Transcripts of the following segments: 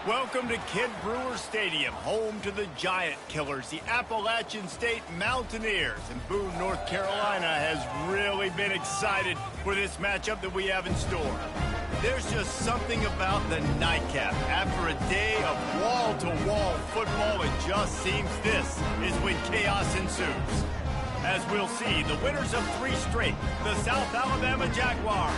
Welcome to Kid Brewer Stadium, home to the Giant Killers, the Appalachian State Mountaineers. And Boone, North Carolina has really been excited for this matchup that we have in store. There's just something about the nightcap. After a day of wall-to-wall football, it just seems this is when chaos ensues. As we'll see, the winners of 3 straight, the South Alabama Jaguars,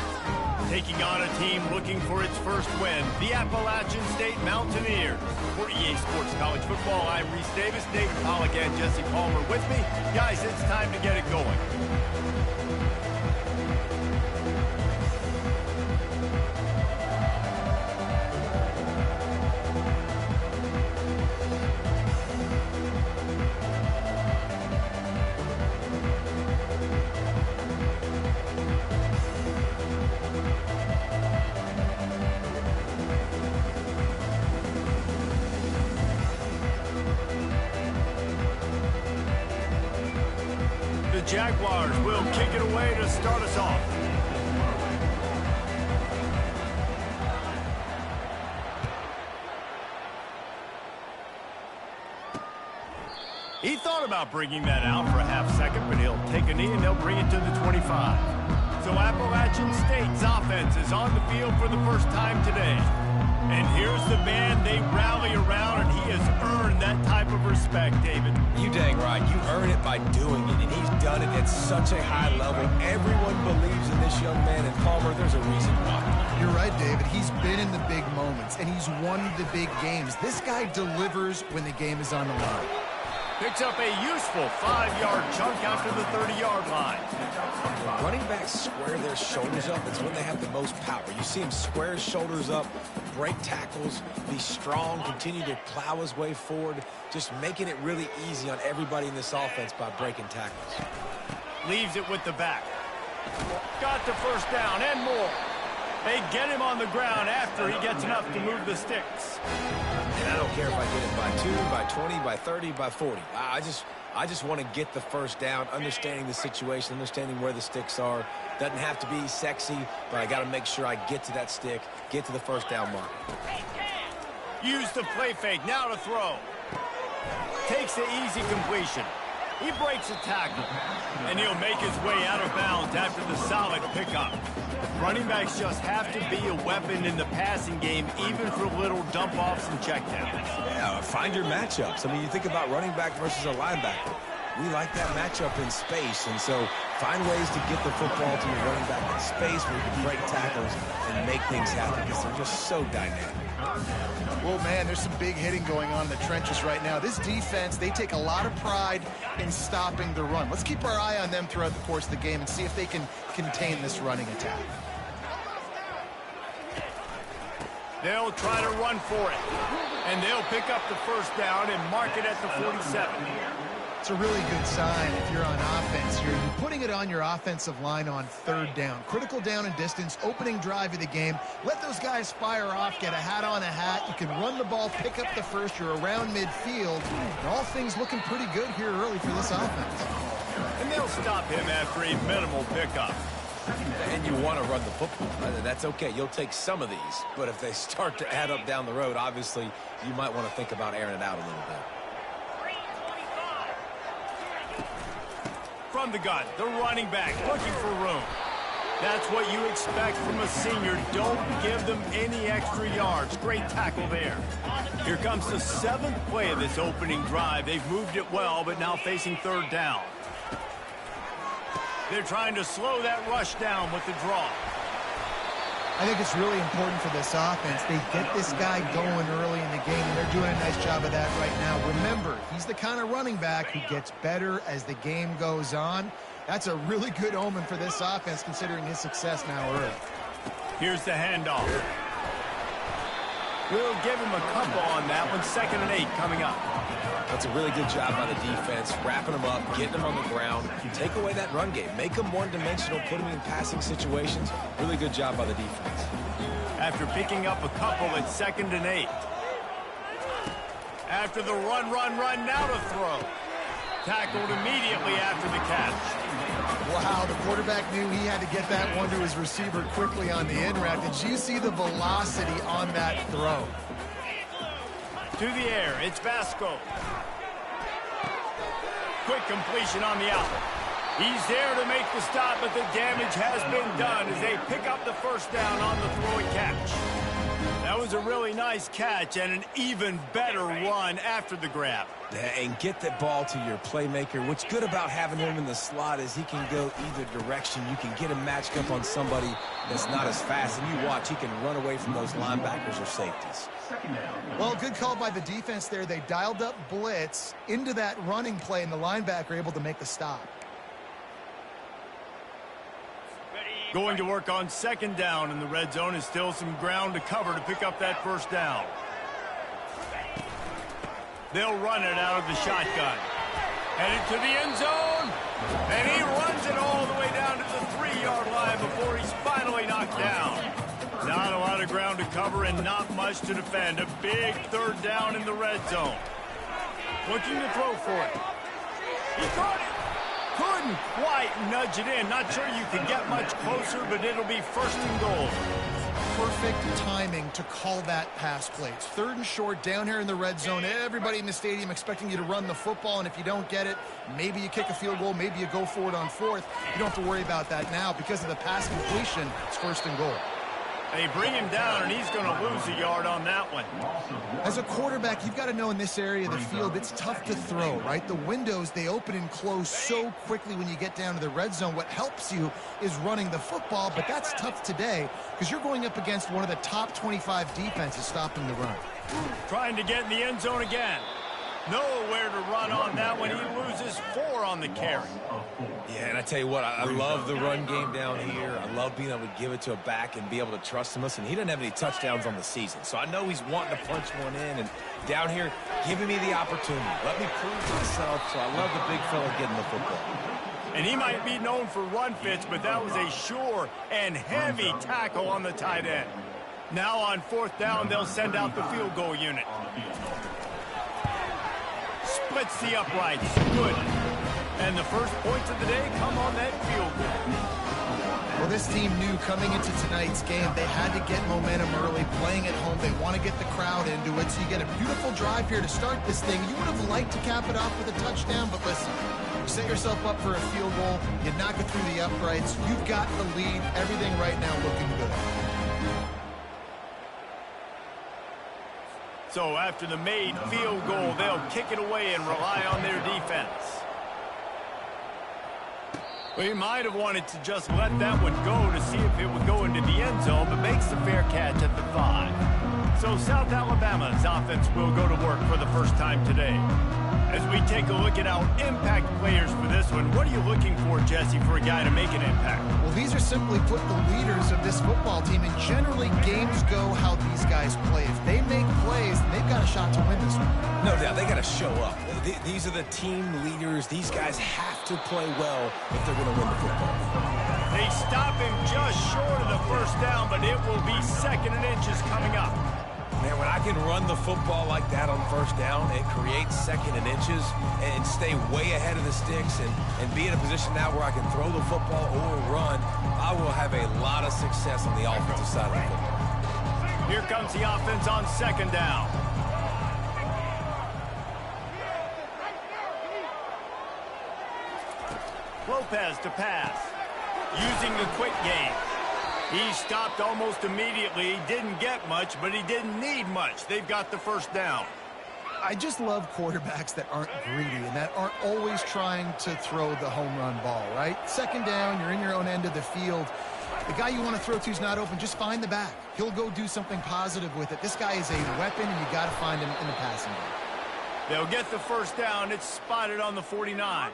taking on a team looking for its first win, the Appalachian State Mountaineers. For EA Sports College Football, I'm Reese Davis, David Pollock, and Jesse Palmer with me. Guys, it's time to get it going. Jaguars will kick it away to start us off. He thought about bringing that out for a half second, but he'll take a knee and they'll bring it to the 25. So Appalachian State's offense is on the field for the first time today. And here's the man they rally around, and he has earned that type of respect, David. You dang right. You earn it by doing it, and he's done it at such a high level. Everyone believes in this young man, and Palmer, there's a reason why. You're right, David. He's been in the big moments, and he's won the big games. This guy delivers when the game is on the line. Picks up a useful 5-yard chunk after the 30-yard line. When running backs square their shoulders up, it's when they have the most power. You see him square his shoulders up, break tackles, be strong, continue to plow his way forward, just making it really easy on everybody in this offense by breaking tackles. Leaves it with the back. Got the first down and more. They get him on the ground after he gets enough to move the sticks. And I don't care if I get it by 2, by 20, by 30, by 40. I just want to get the first down, understanding the situation, understanding where the sticks are. Doesn't have to be sexy, but I got to make sure I get to that stick, get to the first down mark. Use the play fake, now to throw. Takes the easy completion. He breaks a tackle, and he'll make his way out of bounds after the solid pickup. Running backs just have to be a weapon in the passing game, even for little dump-offs and checkdowns. Yeah, find your matchups. I mean, you think about running back versus a linebacker. We like that matchup in space, and so find ways to get the football to your running back in space where you can break tackles and make things happen because they're just so dynamic. Well, man, there's some big hitting going on in the trenches right now. This defense, they take a lot of pride in stopping the run. Let's keep our eye on them throughout the course of the game and see if they can contain this running attack. They'll try to run for it, and they'll pick up the first down and mark it at the 47. It's a really good sign if you're on offense. You're putting it on your offensive line on 3rd down. Critical down and distance, opening drive of the game. Let those guys fire off, get a hat on a hat. You can run the ball, pick up the first. You're around midfield. And all things looking pretty good here early for this offense. And they'll stop him after a minimal pickup. And you want to run the football. That's okay. You'll take some of these. But if they start to add up down the road, obviously, you might want to think about airing it out a little bit. From the gun, the running back looking for room. That's what you expect from a senior. Don't give them any extra yards. Great tackle there. Here comes the 7th play of this opening drive. They've moved it well, but now facing 3rd down. They're trying to slow that rush down with the draw. I think it's really important for this offense. They get this guy going early in the game, and they're doing a nice job of that right now. Remember, he's the kind of running back who gets better as the game goes on. That's a really good omen for this offense, considering his success now early. Here's the handoff. We'll give him a couple on that one. 2nd and 8 coming up. That's a really good job by the defense, wrapping them up, getting them on the ground. Take away that run game. Make them one-dimensional, put them in passing situations. Really good job by the defense. After picking up a couple at 2nd and 8. After the run, now to throw. Tackled immediately after the catch. Wow, the quarterback knew he had to get that one to his receiver quickly on the in route. Did you see the velocity on that throw? To the air, it's Vasco. Quick completion on the out. He's there to make the stop, but the damage has been done as they pick up the 1st down on the throw and catch. That was a really nice catch and an even better run after the grab. And get the ball to your playmaker. What's good about having him in the slot is he can go either direction. You can get him matched up on somebody that's not as fast, and you watch, he can run away from those linebackers or safeties. Well, good call by the defense there. They dialed up blitz into that running play, and the linebacker able to make the stop. Going to work on 2nd down in the red zone is still some ground to cover to pick up that 1st down. They'll run it out of the shotgun. Headed to the end zone. And he runs it all the way down to the 3-yard line before he's finally knocked down. Not a lot of ground to cover and not much to defend. A big 3rd down in the red zone. Looking to throw for it. He caught it. Couldn't quite nudge it in. Not sure you could get much closer, but it'll be 1st and goal. Perfect timing to call that pass play. It's 3rd and short down here in the red zone. Everybody in the stadium expecting you to run the football, and if you don't get it, maybe you kick a field goal, maybe you go for it on 4th. You don't have to worry about that now. Because of the pass completion, it's 1st and goal. They bring him down, and he's going to lose a yard on that one. As a quarterback, you've got to know in this area of the field, it's tough to throw, right? The windows, they open and close so quickly when you get down to the red zone. What helps you is running the football, but that's tough today because you're going up against one of the top 25 defenses stopping the run. Trying to get in the end zone again. Nowhere to run on that one. He loses 4 on the carry. Yeah, and I tell you what, I love the run game down here. I love being able to give it to a back and be able to trust him. Listen, he doesn't have any touchdowns on the season, so I know he's wanting to punch one in. And down here, giving me the opportunity. Let me prove myself, so I love the big fella getting the football. And he might be known for run fits, but that was a sure and heavy tackle on the tight end. Now on 4th down, they'll send out the field goal unit. Splits the uprights. Good. And the first points of the day come on that field goal. Well, this team knew coming into tonight's game they had to get momentum early, playing at home. They want to get the crowd into it, so you get a beautiful drive here to start this thing. You would have liked to cap it off with a touchdown, but listen, you set yourself up for a field goal, you knock it through the uprights, you've got the lead, everything right now looking good. So after the made field goal, they'll kick it away and rely on their defense. We might have wanted to just let that one go to see if it would go into the end zone, but makes the fair catch at the 5. So South Alabama's offense will go to work for the first time today. As we take a look at our impact players for this one, what are you looking for, Jesse, for a guy to make an impact? Well, these are simply put the leaders of this football team, and generally games go how these guys play. If they make plays, they've got a shot to win this one. No doubt, they got to show up. These are the team leaders. These guys have to play well if they're going to win the football. They stop him just short of the 1st down, but it will be 2nd and inches coming up. Man, when I can run the football like that on 1st down, it creates 2nd and inches and stay way ahead of the sticks and be in a position now where I can throw the football or run, I will have a lot of success on the offensive side of the football. Here comes the offense on 2nd down. Lopez to pass. using the quick game. He stopped almost immediately. He didn't get much, but he didn't need much. They've got the first down. I just love quarterbacks that aren't greedy and that aren't always trying to throw the home run ball, right? Second down, you're in your own end of the field. The guy you want to throw to is not open. Just find the back. He'll go do something positive with it. This guy is a weapon, and you got to find him in the passing game. They'll get the first down. It's spotted on the 49.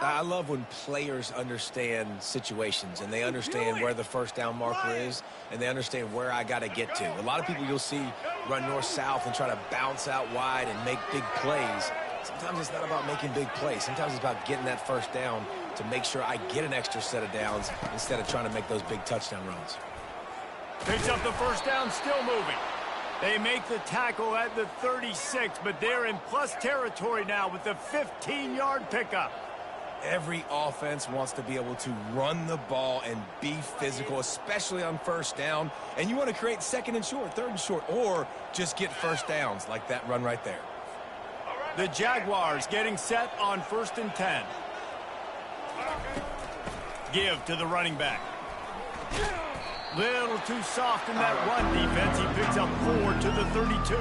I love when players understand situations and they understand where the first down marker is and they understand where I got to get to. A lot of people you'll see run north-south and try to bounce out wide and make big plays. Sometimes it's not about making big plays. Sometimes it's about getting that first down to make sure I get an extra set of downs instead of trying to make those big touchdown runs. Picks up the first down, still moving. They make the tackle at the 36, but they're in plus territory now with the 15-yard pickup. Every offense wants to be able to run the ball and be physical, especially on first down. And you want to create second and short, third and short, or just get first downs like that run right there. The Jaguars getting set on 1st and 10. Give to the running back. Little too soft in that run defense. He picks up 4 to the 32.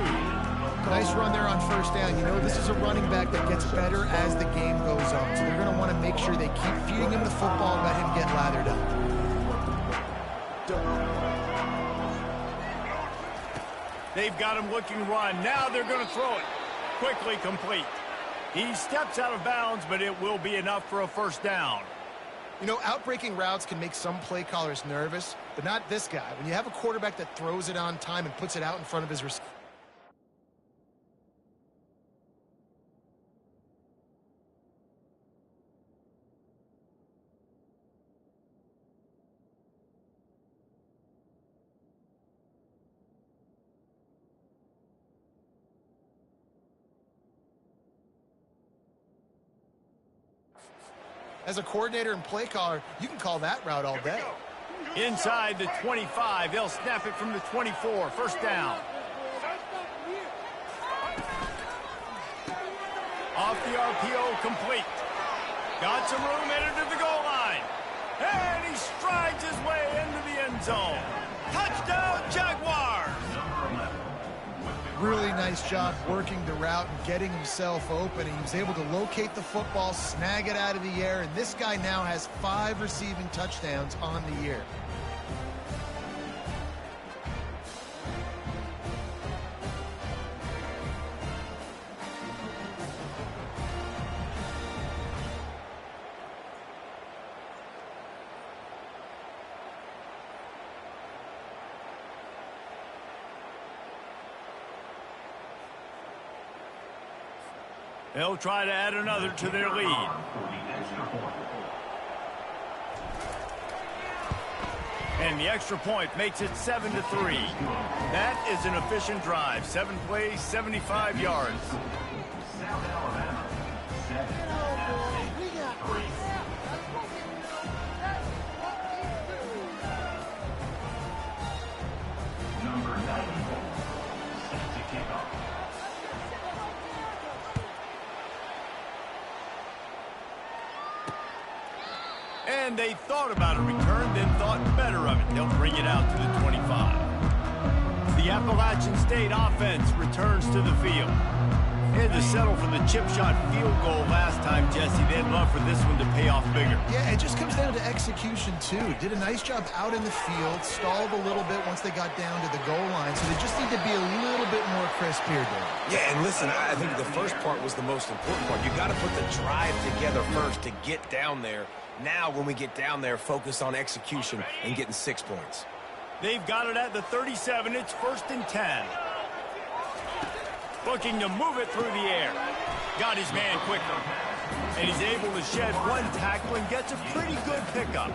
Nice run there on first down. You know, this is a running back that gets better as the game goes on. So they're going to want to make sure they keep feeding him the football and let him get lathered up. They've got him looking run. Now they're going to throw it. Quickly complete. He steps out of bounds, but it will be enough for a first down. You know, outbreaking routes can make some play callers nervous, but not this guy. When you have a quarterback that throws it on time and puts it out in front of his receiver. As a coordinator and play caller, you can call that route all day. Inside the 25, they'll snap it from the 24. First down. Off the RPO, complete. Got some room, headed to the goal line. And he strides his way into the end zone. Touchdown, Jaguars! Really nice job working the route and getting himself open. He was able to locate the football, snag it out of the air, and this guy now has 5 receiving touchdowns on the year. They'll try to add another to their lead. And the extra point makes it 7-3. That is an efficient drive. 7 plays, 75 yards. Number 94, set to kick off. And they thought about a return, then thought better of it. They'll bring it out to the 25. The Appalachian State offense returns to the field. They had to settle for the chip shot field goal last time, Jesse. They'd love for this one to pay off bigger. Yeah, it just comes down to execution, too. Did a nice job out in the field, stalled a little bit once they got down to the goal line, so they just need to be a little bit more crisp here, Dave. Yeah, and listen, I think the first part was the most important part. You got to put the drive together first to get down there. Now, when we get down there, focus on execution and getting 6 points. They've got it at the 37. It's 1st and 10. Looking to move it through the air. Got his man quicker. And he's able to shed one tackle and gets a pretty good pickup.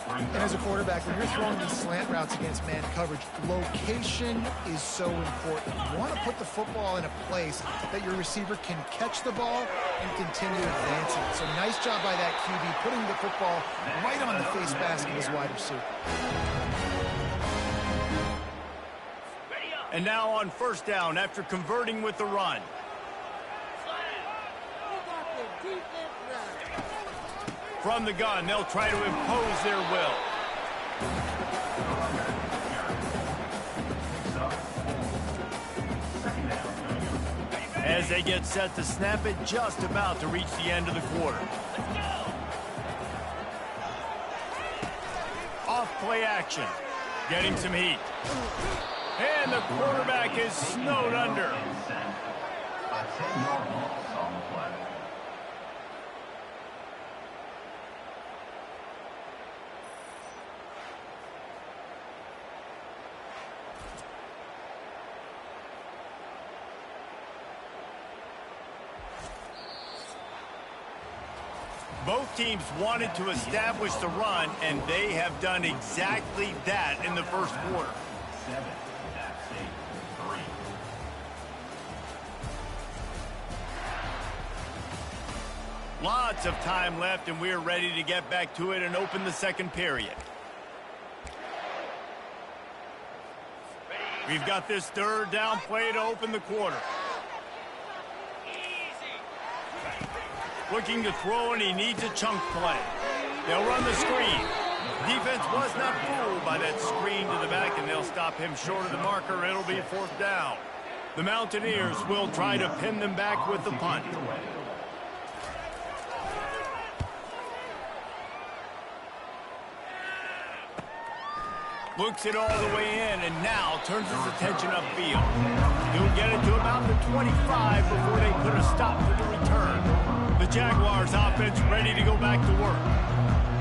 And as a quarterback, when you're throwing these slant routes against man coverage, location is so important. You want to put the football in a place that your receiver can catch the ball and continue advancing. So nice job by that QB, putting the football right on the face mask of his wide receiver. And now on first down after converting with the run. From the gun, they'll try to impose their will. As they get set to snap it, just about to reach the end of the quarter. Off play action, getting some heat. And the quarterback is snowed under. A 10-yard loss on the play. Both teams wanted to establish the run, and they have done exactly that in the first quarter. 7, App State 3. Lots of time left, and we're ready to get back to it and open the second period. We've got this third down play to open the quarter. Looking to throw, and he needs a chunk play. They'll run the screen. Defense was not fooled by that screen to the back, and they'll stop him short of the marker. It'll be fourth down. The Mountaineers will try to pin them back with the punt. Looks it all the way in, and now turns his attention upfield. He'll get it to about the 25 before they put a stop to the return. The Jaguars offense ready to go back to work.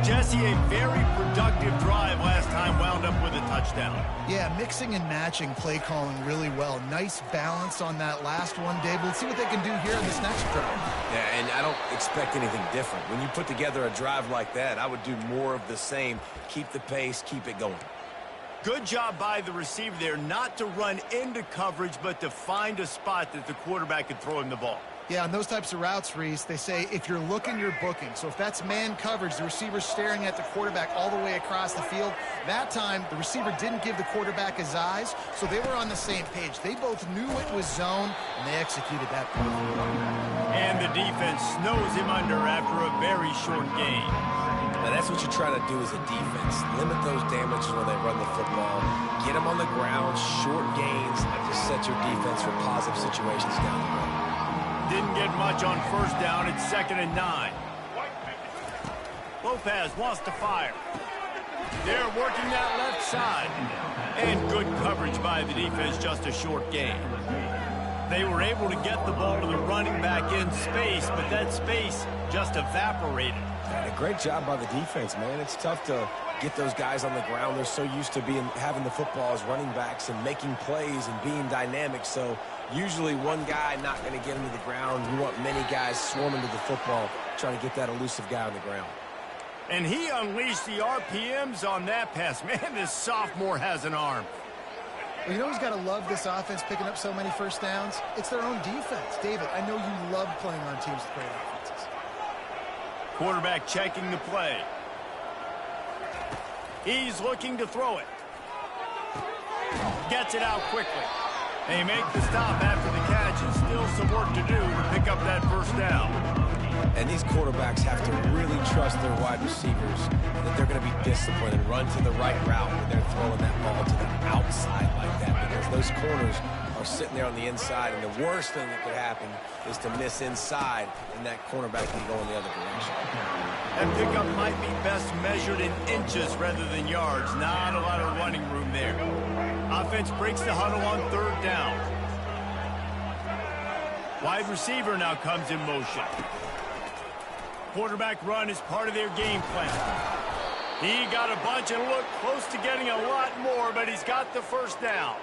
Jesse, a very productive drive last time, wound up with a touchdown. Yeah, mixing and matching play calling really well. Nice balance on that last one, Dave. Let's see what they can do here in this next drive. Yeah, and I don't expect anything different. When you put together a drive like that, I would do more of the same. Keep the pace, keep it going. Good job by the receiver there, not to run into coverage, but to find a spot that the quarterback could throw him the ball. Yeah, on those types of routes, Reese, they say if you're looking, you're booking. So if that's man coverage, the receiver's staring at the quarterback all the way across the field. That time, the receiver didn't give the quarterback his eyes, so they were on the same page. They both knew it was zone, and they executed that perfectly. And the defense snows him under after a very short gain. Now, that's what you try to do as a defense. Limit those damages when they run the football. Get them on the ground, short gains, and just set your defense for positive situations down the road. Didn't get much on first down. It's 2nd and 9. Lopez wants to fire. They're working that left side. And good coverage by the defense, just a short gain. They were able to get the ball to the running back in space, but that space just evaporated. And a great job by the defense, man. It's tough to get those guys on the ground. They're so used to having the football as running backs and making plays and being dynamic. So usually one guy not going to get him to the ground. You want many guys swarming to the football, trying to get that elusive guy on the ground. And he unleashed the RPMs on that pass. Man, this sophomore has an arm. Well, you know who's got to love this offense picking up so many first downs? It's their own defense. David, I know you love playing on teams with great offenses. Quarterback checking the play. He's looking to throw it. Gets it out quickly. They make the stop after the catch, and still some work to do to pick up that first down. And these quarterbacks have to really trust their wide receivers that they're going to be disciplined and run to the right route when they're throwing that ball to the outside like that, because those corners are sitting there on the inside, and the worst thing that could happen is to miss inside, and that cornerback can go in the other direction. That pickup might be best measured in inches rather than yards. Not a lot of running room there. Offense breaks the huddle on third down. Wide receiver now comes in motion. Quarterback run is part of their game plan. He got a bunch and looked close to getting a lot more, but he's got the first down.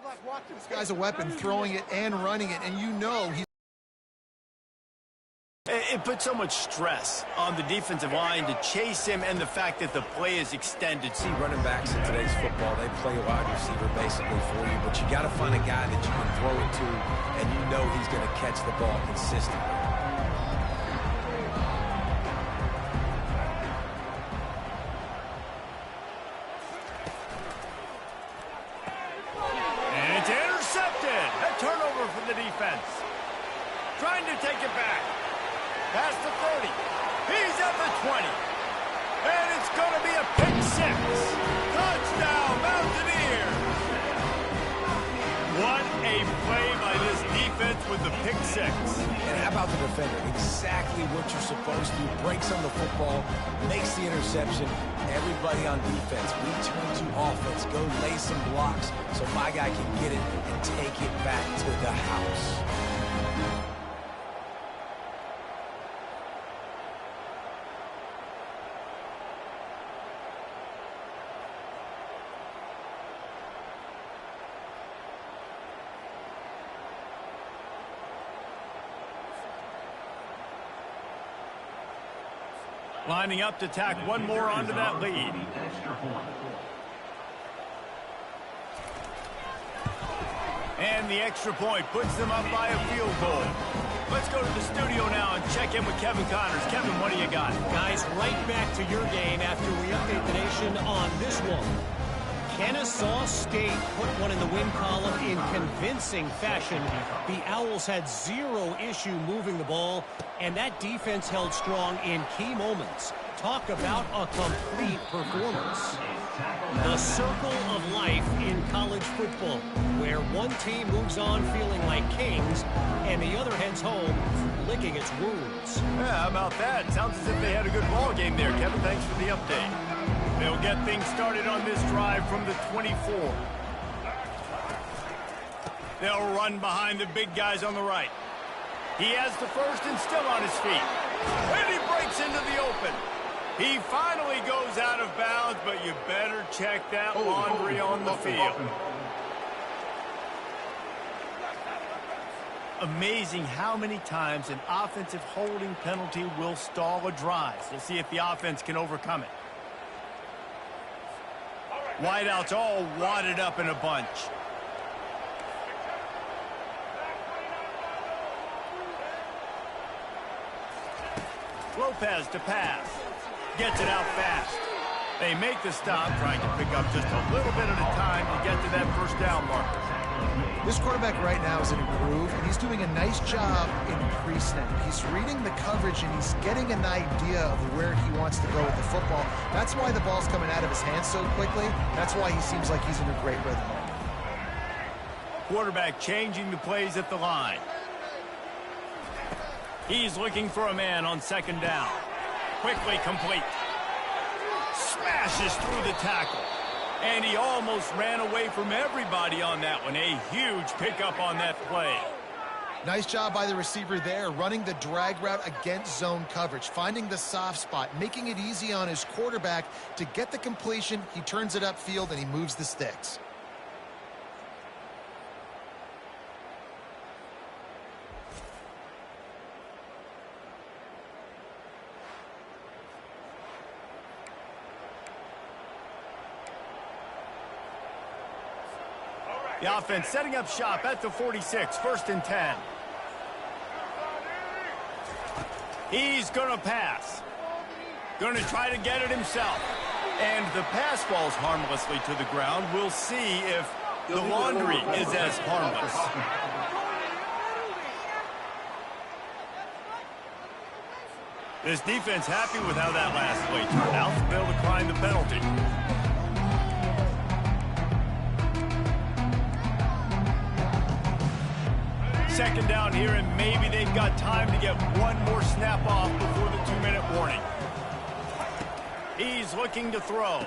This guy's a weapon, throwing it and running it, and you know he's... It puts so much stress on the defensive line to chase him, and the fact that the play is extended. See, running backs in today's football, they play wide receiver basically for you, but you got to find a guy that you can throw it to, and you know he's going to catch the ball consistently. And it's intercepted. A turnover for the defense. Trying to take it back. Past the 30. He's at the 20. And it's going to be a pick six. Touchdown, Mountaineers. What a play by this defense with the pick six. And how about the defender? Exactly what you're supposed to. Breaks on the football, makes the interception. Everybody on defense, we turn to offense. Go lay some blocks so my guy can get it and take it back to the house. Lining up to tack one more onto that lead. And the extra point puts them up by a field goal. Let's go to the studio now and check in with Kevin Connors. Kevin, what do you got? Guys, right back to your game after we update the nation on this one. Kennesaw State put one in the win column in convincing fashion. The Owls had zero issue moving the ball, and that defense held strong in key moments. Talk about a complete performance. The circle of life in college football, where one team moves on feeling like kings, and the other heads home licking its wounds. Yeah, how about that? Sounds as if they had a good ball game there. Kevin, thanks for the update. They'll get things started on this drive from the 24. They'll run behind the big guys on the right. He has the first and still on his feet. And he breaks into the open. He finally goes out of bounds, but you better check that laundry on the field. Amazing how many times an offensive holding penalty will stall a drive. We'll see if the offense can overcome it. Wideouts all wadded up in a bunch. Lopez to pass. Gets it out fast. They make the stop, trying to pick up just a little bit at a time to get to that first down marker. This quarterback right now is in a groove, and he's doing a nice job in pre-snap. He's reading the coverage, and he's getting an idea of where he wants to go with the football. That's why the ball's coming out of his hands so quickly. That's why he seems like he's in a great rhythm. Quarterback changing the plays at the line. He's looking for a man on second down. Quickly complete. Smashes through the tackle. And he almost ran away from everybody on that one. A huge pickup on that play. Nice job by the receiver there, running the drag route against zone coverage, finding the soft spot, making it easy on his quarterback to get the completion. He turns it upfield, and he moves the sticks. The offense setting up shop at the 46, 1st and 10. He's going to pass. Going to try to get it himself. And the pass falls harmlessly to the ground. We'll see if the laundry is as harmless. This defense happy with how that last play turned out. They'll decline the penalty. Second down here, and maybe they've got time to get one more snap off before the 2-minute warning. He's looking to throw.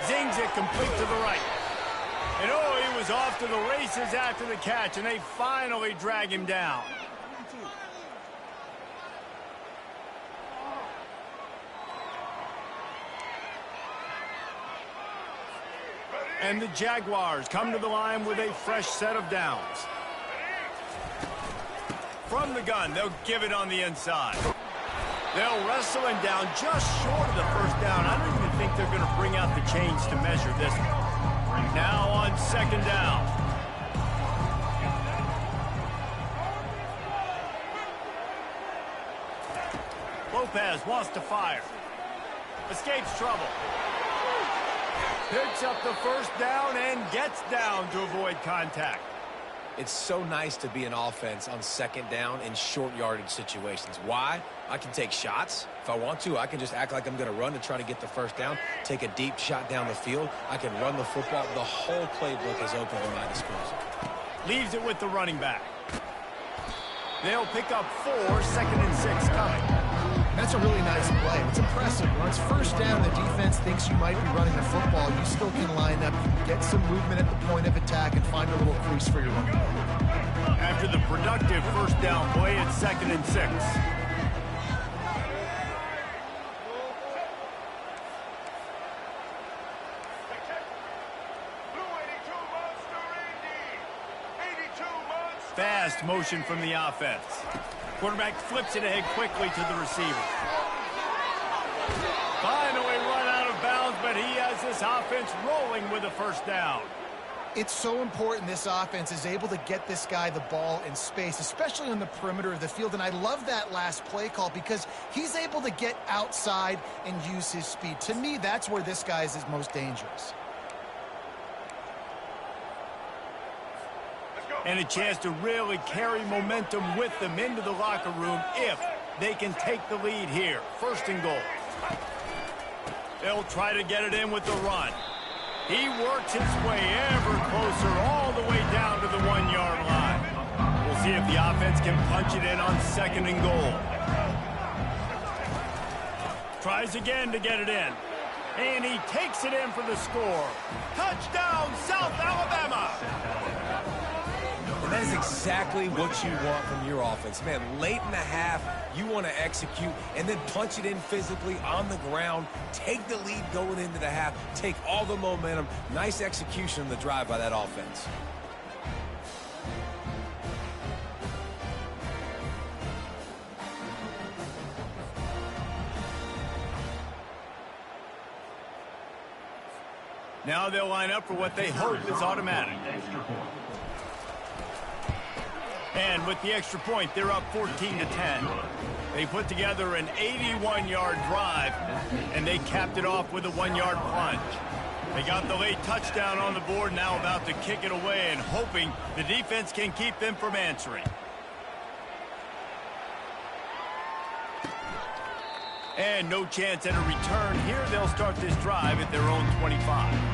Zings it complete to the right. And oh, he was off to the races after the catch, and they finally drag him down. And the Jaguars come to the line with a fresh set of downs. From the gun, they'll give it on the inside. They'll wrestle him down just short of the first down. I don't even think they're going to bring out the chains to measure this one. Now on second down. Lopez wants to fire. Escapes trouble. Picks up the first down and gets down to avoid contact. It's so nice to be an offense on second down in short yardage situations. Why? I can take shots. If I want to, I can just act like I'm going to run to try to get the first down, take a deep shot down the field. I can run the football. The whole playbook is open at my disposal. Leaves it with the running back. They'll pick up 4, second and 6 coming. That's a really nice play. It's impressive. When it's first down, the defense thinks you might be running the football. You still can line up, get some movement at the point of attack, and find a little crease for your run. After the productive first down play, it's second and 6. Fast motion from the offense. Quarterback flips it ahead quickly to the receiver. Finally run out of bounds, but he has this offense rolling with a first down. It's so important this offense is able to get this guy the ball in space, especially on the perimeter of the field. And I love that last play call because he's able to get outside and use his speed. To me, that's where this guy is most dangerous. And a chance to really carry momentum with them into the locker room if they can take the lead here. First and goal. They'll try to get it in with the run. He works his way ever closer all the way down to the 1-yard line. We'll see if the offense can punch it in on second and goal. Tries again to get it in. And he takes it in for the score. Touchdown, South Alabama! And that is exactly what you want from your offense. Man, late in the half, you want to execute and then punch it in physically on the ground, take the lead going into the half, take all the momentum. Nice execution on the drive by that offense. Now they'll line up for what they hope is automatic. And with the extra point, they're up 14-10. They put together an 81-yard drive, and they capped it off with a 1-yard plunge. They got the late touchdown on the board, now about to kick it away and hoping the defense can keep them from answering. And no chance at a return here. They'll start this drive at their own 25.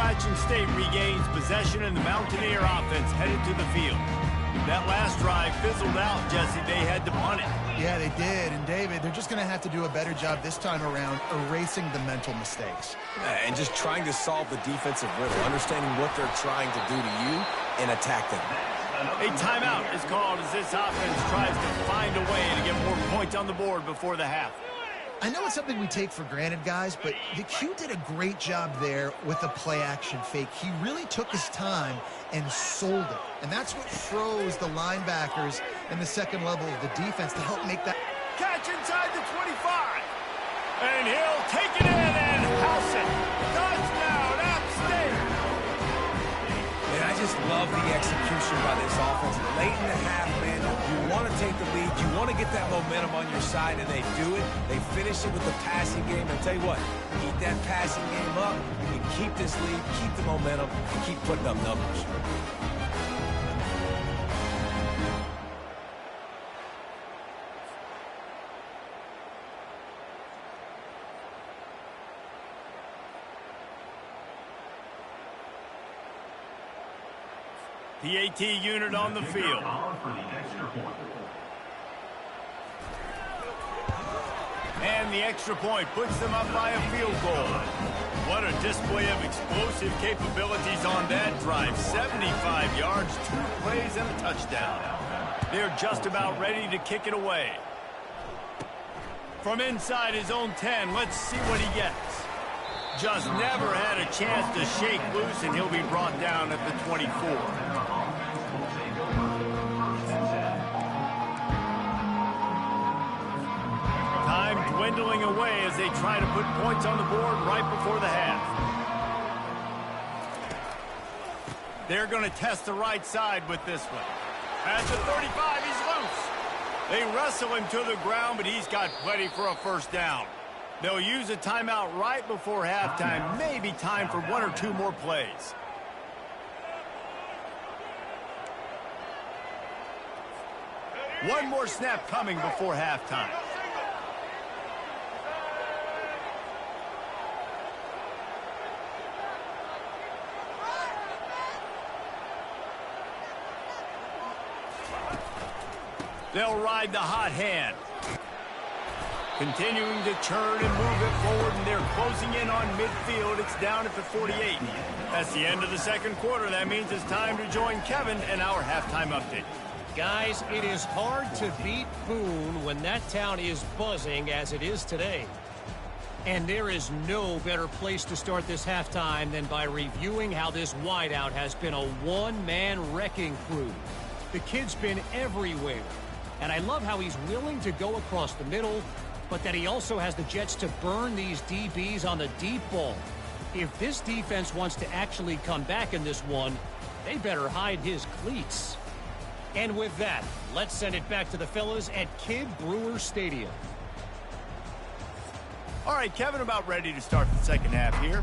Appalachian State regains possession and the Mountaineer offense headed to the field. That last drive fizzled out, Jesse. They had to punt it. Yeah, they did. And, David, they're just going to have to do a better job this time around erasing the mental mistakes. And just trying to solve the defensive riddle, understanding what they're trying to do to you and attack them. A timeout is called as this offense tries to find a way to get more points on the board before the half. I know it's something we take for granted, guys, but the Q did a great job there with the play-action fake. He really took his time and sold it. And that's what froze the linebackers in the second level of the defense to help make that. Catch inside the 25. And he'll take it in and house it. Touchdown, App State. And I just love the execution by this offense. Late in the half, man, you want to take the lead. You want to get that momentum on your side, and they do it. They finish it with the passing game. And tell you what, keep that passing game up. You can keep this lead, keep the momentum, and keep putting up numbers. The AT unit on the field. And the extra point puts them up by a field goal. What a display of explosive capabilities on that drive. 75 yards, 2 plays, and a touchdown. They're just about ready to kick it away. From inside his own 10, let's see what he gets. Just never had a chance to shake loose, and he'll be brought down at the 24. Time dwindling away as they try to put points on the board right before the half. They're going to test the right side with this one. At the 35, he's loose. They wrestle him to the ground, but he's got plenty for a first down. They'll use a timeout right before halftime. Maybe time for 1 or 2 more plays. One more snap coming before halftime. They'll ride the hot hand. Continuing to churn and move it forward, and they're closing in on midfield. It's down at the 48. That's the end of the second quarter. That means it's time to join Kevin and our halftime update. Guys, it is hard to beat Boone when that town is buzzing as it is today. And there is no better place to start this halftime than by reviewing how this wideout has been a one-man wrecking crew. The kid's been everywhere. And I love how he's willing to go across the middle, but that he also has the jets to burn these DBs on the deep ball. If this defense wants to actually come back in this one, they better hide his cleats. And with that, let's send it back to the fellas at Kidd Brewer Stadium. All right, Kevin, about ready to start the second half here.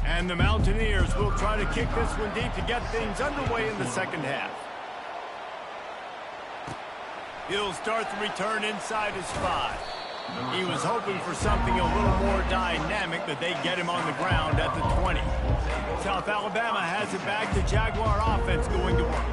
And the Mountaineers will try to kick this one deep to get things underway in the second half. He'll start the return inside his 5. He was hoping for something a little more dynamic, but they get him on the ground at the 20. South Alabama has it back. The Jaguar offense going to work.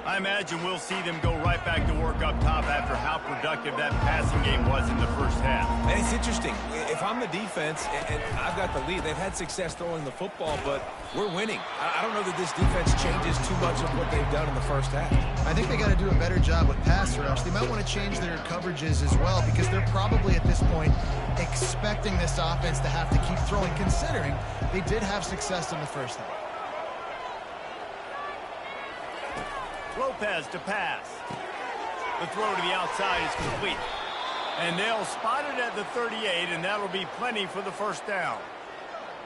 I imagine we'll see them go right back to work up top after how productive that passing game was in the first half. And it's interesting. If I'm the defense and I've got the lead, they've had success throwing the football, but we're winning. I don't know that this defense changes too much of what they've done in the first half. I think they got to do a better job with pass rush. They might want to change their coverages as well, because they're probably at this point expecting this offense to have to keep throwing, considering they did have success in the first half. Lopez to pass. The throw to the outside is complete. And they'll spot it at the 38, and that'll be plenty for the first down.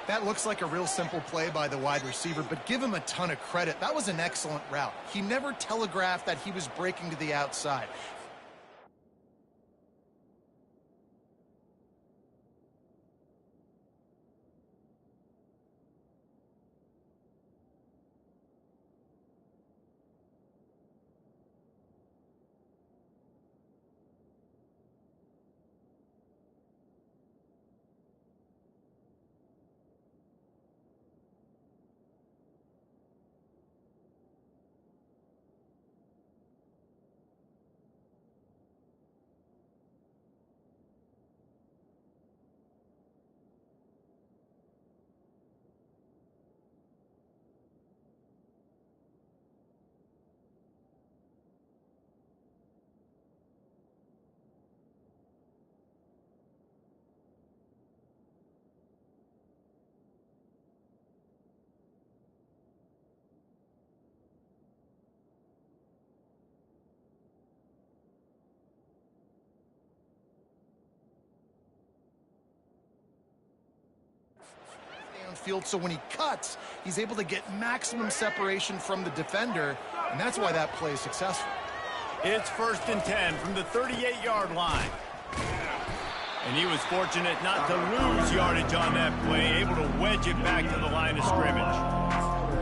That looks like a real simple play by the wide receiver, but give him a ton of credit. That was an excellent route. He never telegraphed that he was breaking to the outside. field, so when he cuts, he's able to get maximum separation from the defender, and that's why that play is successful. It's 1st and 10 from the 38-yard line. And he was fortunate not to lose yardage on that play, able to wedge it back to the line of scrimmage.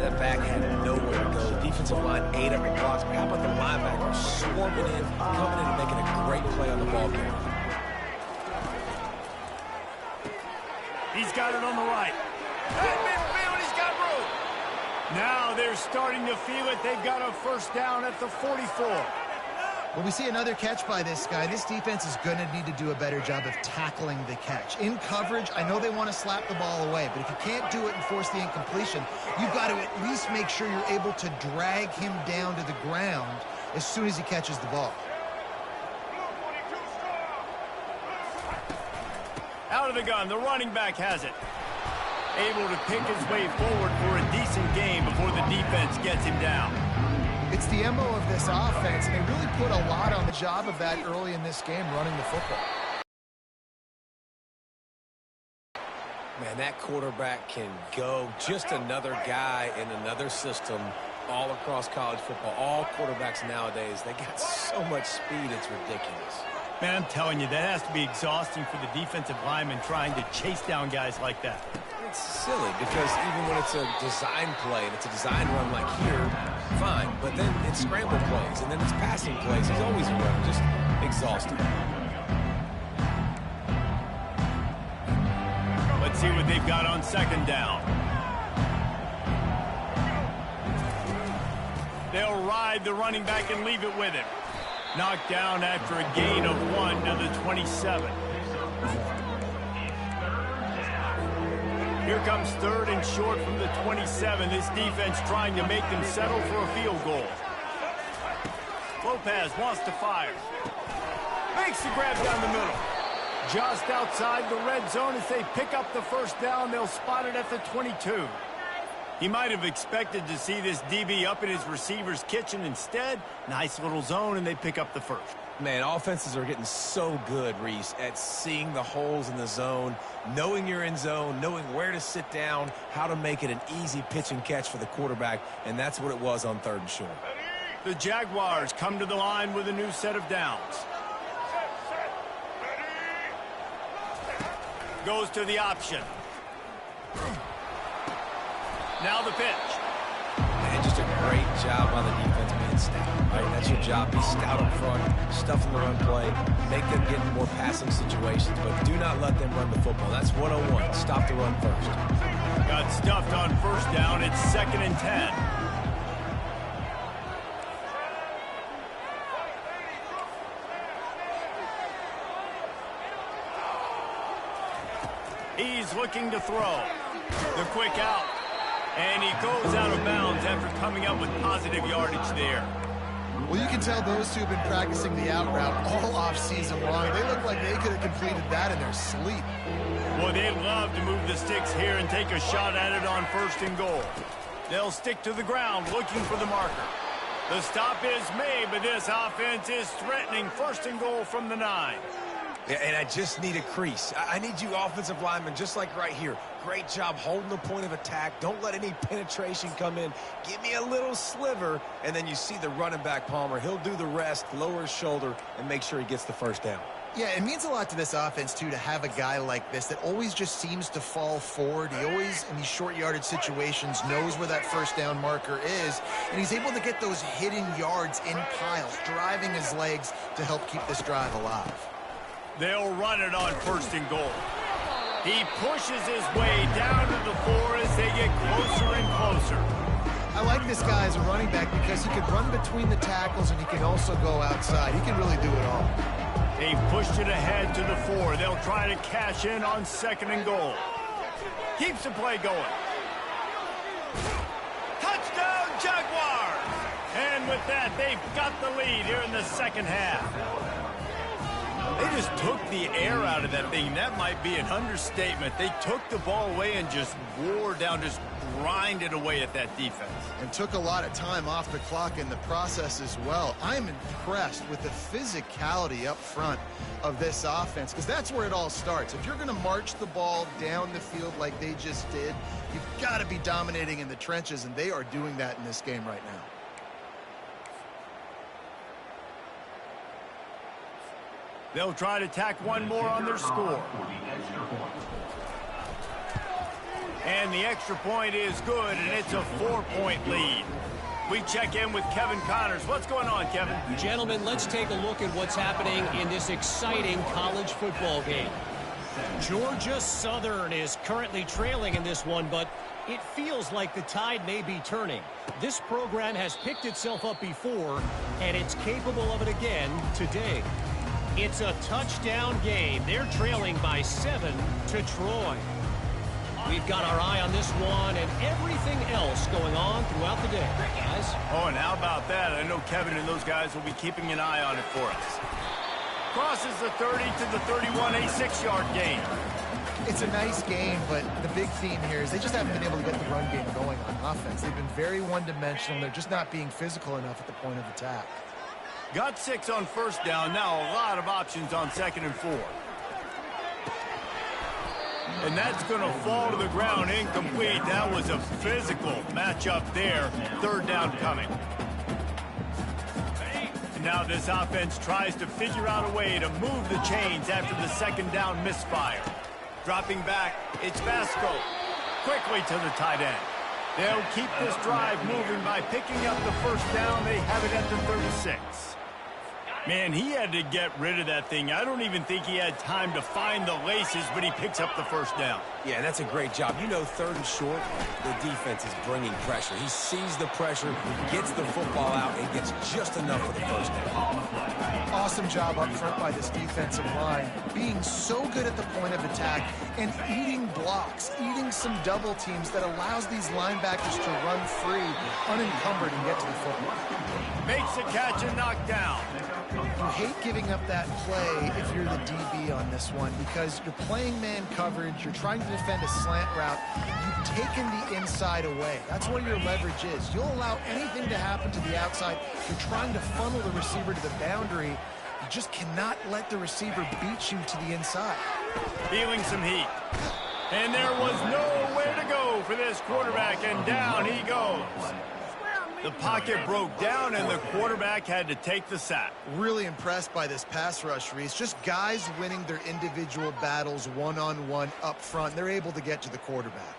That back had nowhere to go. The defensive line ate up the blocks. But how about the linebacker swarming in, coming in and making a great play on the ball game? He's got it on the right. At midfield, he's got room. Now they're starting to feel it. They've got a 1st down at the 44. When we see another catch by this guy, this defense is going to need to do a better job of tackling the catch. In coverage, I know they want to slap the ball away, but if you can't do it and force the incompletion, you've got to at least make sure you're able to drag him down to the ground as soon as he catches the ball. Out of the gun, the running back has it. Able to pick his way forward for a decent gain before the defense gets him down. It's the MO of this offense, and they really put a lot on the job of that early in this game, running the football. Man, that quarterback can go. Just another guy in another system all across college football. All quarterbacks nowadays, they got so much speed, it's ridiculous. Man, I'm telling you, that has to be exhausting for the defensive lineman trying to chase down guys like that. It's silly because even when it's a design play and it's a design run like here, fine. But then it's scramble plays and then it's passing plays. He's always running, just exhausting. Let's see what they've got on 2nd down. They'll ride the running back and leave it with him. Knocked down after a gain of 1 to the 27. Here comes 3rd and short from the 27. This defense trying to make them settle for a field goal. Lopez wants to fire. Makes the grab down the middle. Just outside the red zone as they pick up the 1st down. They'll spot it at the 22. He might have expected to see this DB up in his receiver's kitchen. Instead, nice little zone, and they pick up the 1st. Man, offenses are getting so good, Reese, at seeing the holes in the zone, knowing you're in zone, knowing where to sit down, how to make it an easy pitch and catch for the quarterback, and that's what it was on 3rd and short. The Jaguars come to the line with a new set of downs. Goes to the option. Now the pitch. Man, just a great job by the defense being stout. Right? That's your job. Be stout up front, stuff in the run play, make them get in more passing situations, but do not let them run the football. That's 101. Stop the run first. Got stuffed on 1st down. It's 2nd and 10. He's looking to throw. The quick out. And he goes out of bounds after coming up with positive yardage there. Well, you can tell those two have been practicing the out route all off-season long. They look like they could have completed that in their sleep. Well, they'd love to move the sticks here and take a shot at it on 1st and goal. They'll stick to the ground looking for the marker. The stop is made, but this offense is threatening 1st and goal from the 9. Yeah, and I just need a crease. I need you offensive linemen, just like right here. Great job holding the point of attack. Don't let any penetration come in. Give me a little sliver, and then you see the running back, Palmer. He'll do the rest, lower his shoulder, and make sure he gets the 1st down. Yeah, it means a lot to this offense, too, to have a guy like this that always just seems to fall forward. He always, in these short yardage situations, knows where that 1st down marker is, and he's able to get those hidden yards in piles, driving his legs to help keep this drive alive. They'll run it on 1st and goal. He pushes his way down to the 4 as they get closer and closer. I like this guy as a running back because he can run between the tackles and he can also go outside. He can really do it all. They pushed it ahead to the 4. They'll try to cash in on 2nd and goal. Keeps the play going. Touchdown, Jaguars! And with that, they've got the lead here in the 2nd half. They just took the air out of that thing. That might be an understatement. They took the ball away and just wore down, just grinded away at that defense. And took a lot of time off the clock in the process as well. I'm impressed with the physicality up front of this offense, because that's where it all starts. If you're going to march the ball down the field like they just did, you've got to be dominating in the trenches, and they are doing that in this game right now. They'll try to tack one more on their score. And the extra point is good, and it's a 4-point lead. We check in with Kevin Connors. What's going on, Kevin? Gentlemen, let's take a look at what's happening in this exciting college football game. Georgia Southern is currently trailing in this one, but it feels like the tide may be turning. This program has picked itself up before, and it's capable of it again today. It's a touchdown game. They're trailing by 7 to Troy. We've got our eye on this one and everything else going on throughout the day, guys. Oh, and how about that? I know Kevin and those guys will be keeping an eye on it for us. Crosses the 30 to the 31, a 6-yard gain. It's a nice game, but the big theme here is they just haven't been able to get the run game going on offense. They've been very one-dimensional. They're just not being physical enough at the point of attack. Got 6 on first down. Now a lot of options on 2nd and 4. And that's going to fall to the ground incomplete. That was a physical matchup there. 3rd down coming. And now this offense tries to figure out a way to move the chains after the 2nd down misfire. Dropping back, it's Vasco. Quickly to the tight end. They'll keep this drive moving by picking up the 1st down. They have it at the 36. Man, he had to get rid of that thing. I don't even think he had time to find the laces, but he picks up the 1st down. Yeah, that's a great job. You know, 3rd and short, the defense is bringing pressure. He sees the pressure, gets the football out, and gets just enough for the 1st down. Awesome job up front by this defensive line, being so good at the point of attack and eating blocks, eating some double teams that allows these linebackers to run free, unencumbered, and get to the football. Makes the catch and knocked down. You hate giving up that play if you're the DB on this one, because you're playing man coverage, you're trying to defend a slant route, you've taken the inside away. That's where your leverage is. You'll allow anything to happen to the outside. You're trying to funnel the receiver to the boundary. You just cannot let the receiver beat you to the inside. Feeling some heat. And there was nowhere to go for this quarterback, and down he goes. The pocket broke down, and the quarterback had to take the sack. Really impressed by this pass rush, Reese. Just guys winning their individual battles one-on-one up front. They're able to get to the quarterback.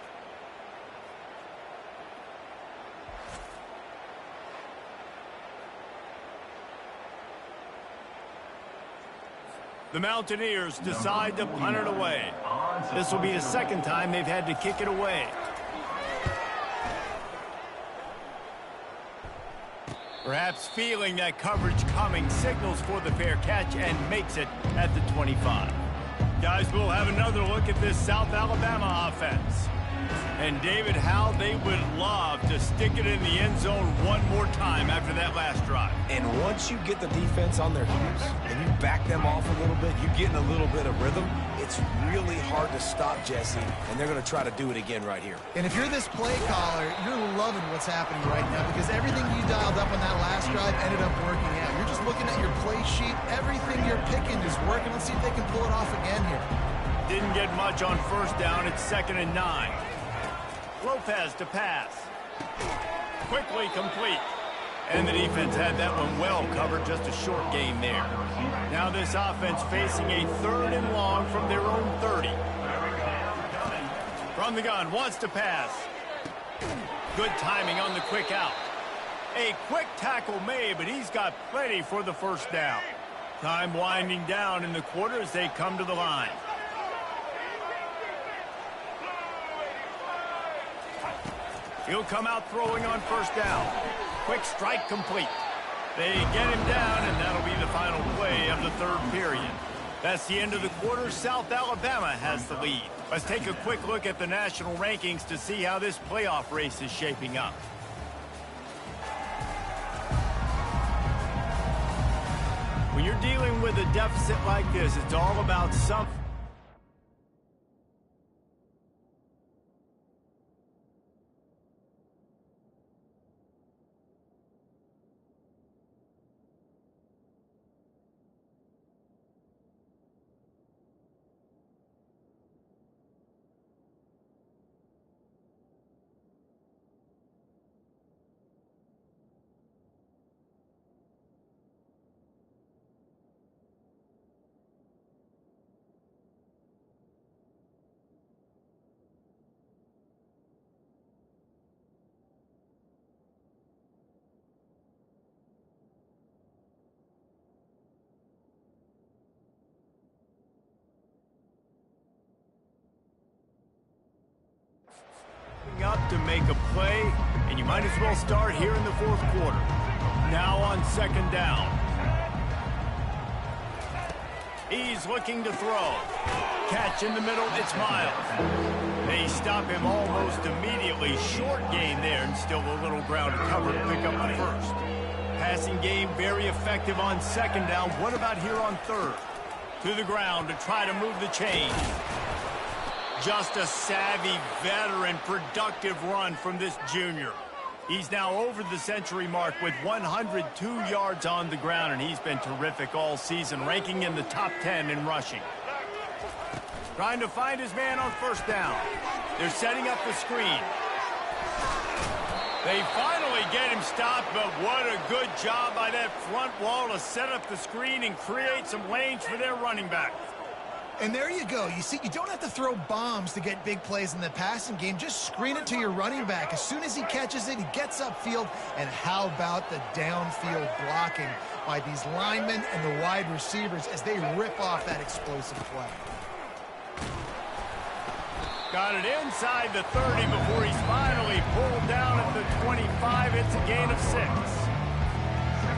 The Mountaineers decide to punt it away. This will be the 2nd time they've had to kick it away. Perhaps feeling that coverage coming, signals for the fair catch and makes it at the 25. Guys, we'll have another look at this South Alabama offense. And David, how they would love to stick it in the end zone one more time after that last drive. And once you get the defense on their heels and you back them off a little bit, you get in a little bit of rhythm, it's really hard to stop, Jesse, and they're going to try to do it again right here. And if you're this play caller, you're loving what's happening right now, because everything you dialed up on that last drive ended up working out. You're just looking at your play sheet. Everything you're picking is working. Let's see if they can pull it off again here. Didn't get much on 1st down. It's 2nd and 9. Lopez to pass. Quickly complete. And the defense had that one well covered, just a short gain there. Now this offense facing a 3rd and long from their own 30. From the gun, wants to pass. Good timing on the quick out. A quick tackle made, but he's got plenty for the 1st down. Time winding down in the quarter as they come to the line. He'll come out throwing on 1st down. Quick strike complete. They get him down, and that'll be the final play of the 3rd period. That's the end of the quarter. South Alabama has the lead. Let's take a quick look at the national rankings to see how this playoff race is shaping up. We When you're dealing with a deficit like this, it's all about something. Up to make a play, and you might as well start here in the fourth quarter. Now on second down. He's looking to throw. Catch in the middle, it's Miles. They stop him almost immediately. Short gain there, and still a little ground to cover to pick up the first. Passing game very effective on second down. What about here on third? To the ground to try to move the chain. Just a savvy, veteran, productive run from this junior. He's now over the century mark with 102 yards on the ground, and he's been terrific all season, ranking in the top 10 in rushing. Trying to find his man on first down. They're setting up the screen. They finally get him stopped, but what a good job by that front wall to set up the screen and create some lanes for their running back. And there you go. You see, you don't have to throw bombs to get big plays in the passing game. Just screen it to your running back. As soon as he catches it, he gets upfield. And how about the downfield blocking by these linemen and the wide receivers as they rip off that explosive play. Got it inside the 30 before he's finally pulled down at the 25. It's a gain of 6.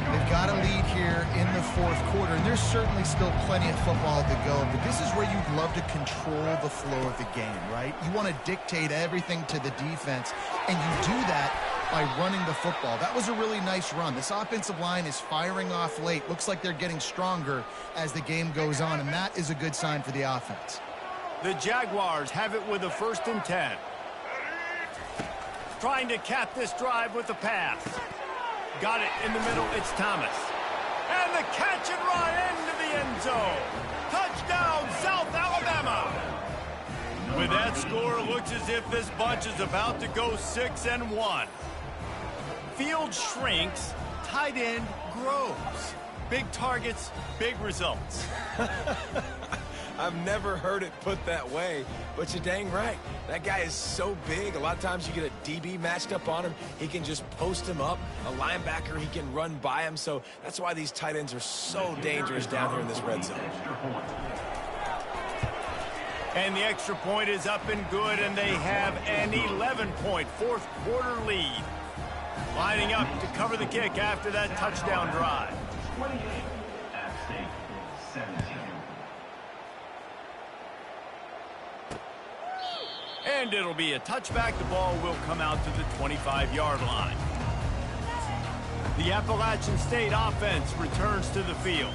They've got a lead here in the fourth quarter, and there's certainly still plenty of football to go, but this is where you'd love to control the flow of the game, right? You want to dictate everything to the defense, and you do that by running the football. That was a really nice run. This offensive line is firing off late. Looks like they're getting stronger as the game goes on, and that is a good sign for the offense. The Jaguars have it with a 1st and 10. Trying to cap this drive with the pass. Got it in the middle, it's Thomas. And the catch and run into the end zone. Touchdown, South Alabama. With that score, it looks as if this bunch is about to go 6-1. Field shrinks, tight end grows. Big targets, big results. I've never heard it put that way, but you're dang right. That guy is so big. A lot of times you get a DB matched up on him. He can just post him up. A linebacker, he can run by him. So that's why these tight ends are so dangerous down here in this red zone. And the extra point is up and good, and they have an 11-point fourth quarter lead. Lining up to cover the kick after that touchdown drive. 28, App State 17. And it'll be a touchback. The ball will come out to the 25-yard line. The Appalachian State offense returns to the field.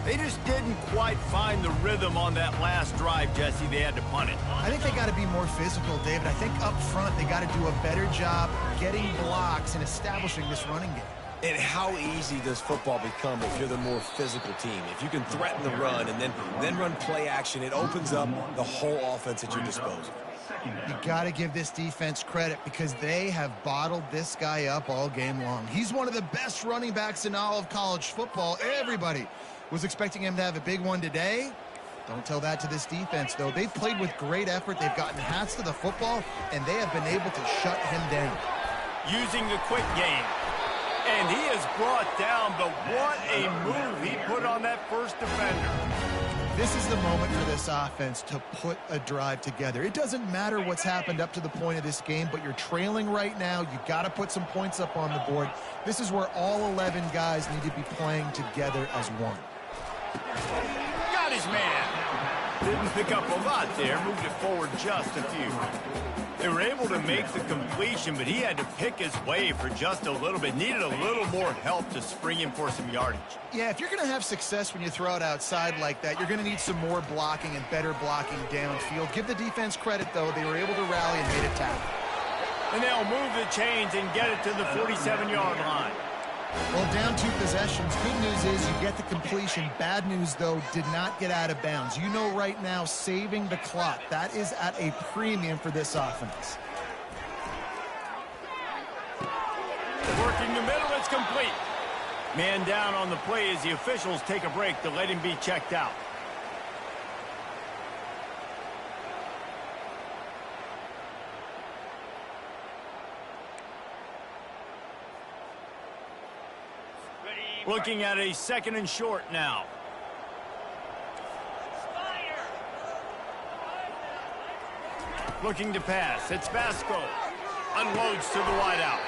They just didn't quite find the rhythm on that last drive, Jesse. They had to punt it. I think they got to be more physical, David. I think up front they got to do a better job getting blocks and establishing this running game. And how easy does football become if you're the more physical team? If you can threaten the run and then run play action, it opens up the whole offense at your disposal. You got to give this defense credit because they have bottled this guy up all game long. He's one of the best running backs in all of college football. Everybody was expecting him to have a big one today. Don't tell that to this defense, though. They've played with great effort. They've gotten hats to the football, and they have been able to shut him down. Using the quick game. And he is brought down, but what a move he put on that first defender. This is the moment for this offense to put a drive together. It doesn't matter what's happened up to the point of this game, but you're trailing right now. You got to put some points up on the board. This is where all 11 guys need to be playing together as one. Got his man. Didn't pick up a lot there, moved it forward just a few. They were able to make the completion, but he had to pick his way for just a little bit. Needed a little more help to spring him for some yardage. Yeah, if you're going to have success when you throw it outside like that, you're going to need some more blocking and better blocking downfield. Give the defense credit, though. They were able to rally and made a tackle. And they'll move the chains and get it to the 47-yard line. Well, down 2 possessions. Good news is you get the completion. Bad news, though, did not get out of bounds. You know right now, saving the clock. That is at a premium for this offense. Working the middle, it's complete. Man down on the play as the officials take a break to let him be checked out. Looking at a 2nd and short now. Looking to pass. It's Vasco. Unloads to the wideout.